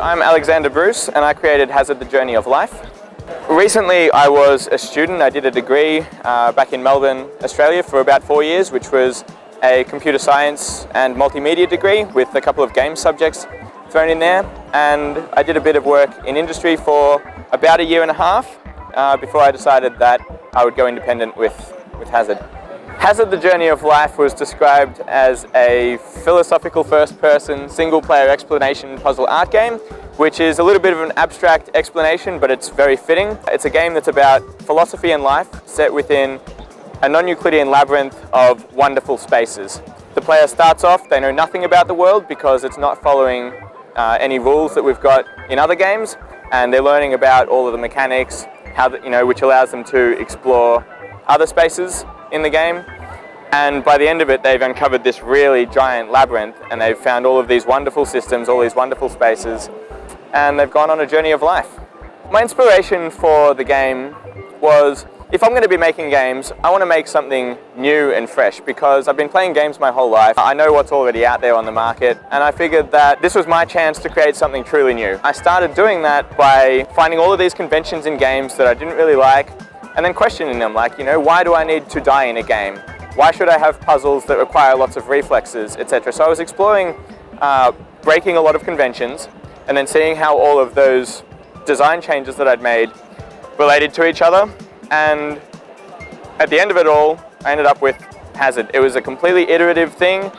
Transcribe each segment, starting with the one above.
I'm Alexander Bruce and I created Hazard: The Journey of Life. Recently I was a student. I did a degree back in Melbourne, Australia for about 4 years, which was a computer science and multimedia degree with a couple of game subjects thrown in there. And I did a bit of work in industry for about 1.5 years before I decided that I would go independent with Hazard. Hazard: The Journey of Life was described as a philosophical first-person, single-player explanation puzzle art game, which is a little bit of an abstract explanation, but it's very fitting. It's a game that's about philosophy and life, set within a non-Euclidean labyrinth of wonderful spaces. The player starts off, they know nothing about the world because it's not following any rules that we've got in other games, and they're learning about all of the mechanics, which allows them to explore other spaces in the game. And by the end of it, they've uncovered this really giant labyrinth and they've found all of these wonderful systems, all these wonderful spaces, and they've gone on a journey of life. My inspiration for the game was, if I'm going to be making games, I want to make something new and fresh because I've been playing games my whole life. I know what's already out there on the market, and I figured that this was my chance to create something truly new. I started doing that by finding all of these conventions in games that I didn't really like, and then questioning them, like, why do I need to die in a game? Why should I have puzzles that require lots of reflexes, etc.? So I was exploring breaking a lot of conventions and then seeing how all of those design changes that I'd made related to each other. And at the end of it all, I ended up with Hazard. It was a completely iterative thing.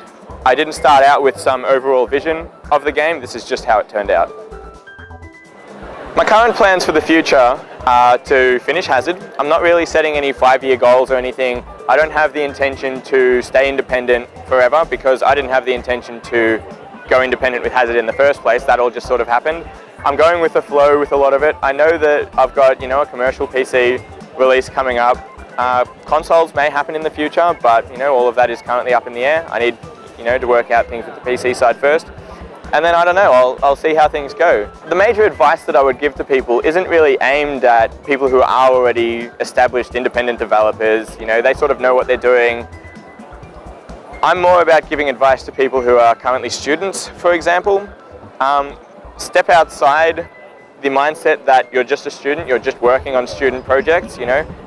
I didn't start out with some overall vision of the game. This is just how it turned out. My current plans for the future are to finish Hazard. I'm not really setting any 5-year goals or anything. I don't have the intention to stay independent forever because I didn't have the intention to go independent with Hazard in the first place. That all just sort of happened. I'm going with the flow with a lot of it. I know that I've got, a commercial PC release coming up. Consoles may happen in the future, but all of that is currently up in the air. I need, to work out things with the PC side first. And then, I don't know, I'll see how things go. The major advice that I would give to people isn't really aimed at people who are already established independent developers. They sort of know what they're doing. I'm more about giving advice to people who are currently students, for example. Step outside the mindset that you're just a student, you're just working on student projects.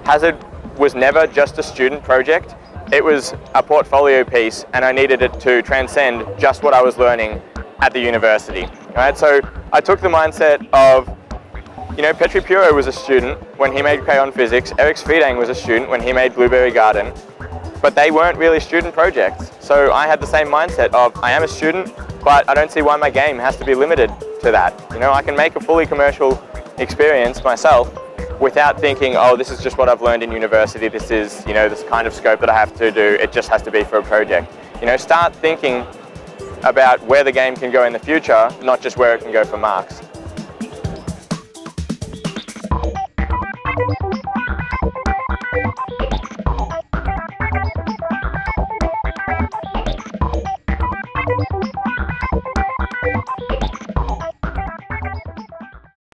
Hazard was never just a student project. It was a portfolio piece, and I needed it to transcend just what I was learning at the university. Right? So I took the mindset of, Petri Puro was a student when he made Crayon Physics, Eric Svedang was a student when he made Blueberry Garden, but they weren't really student projects. So I had the same mindset of, I am a student, but I don't see why my game has to be limited to that. I can make a fully commercial experience myself without thinking, oh, this is just what I've learned in university, this is, this kind of scope that I have to do, it just has to be for a project. Start thinking about where the game can go in the future, not just where it can go for marks.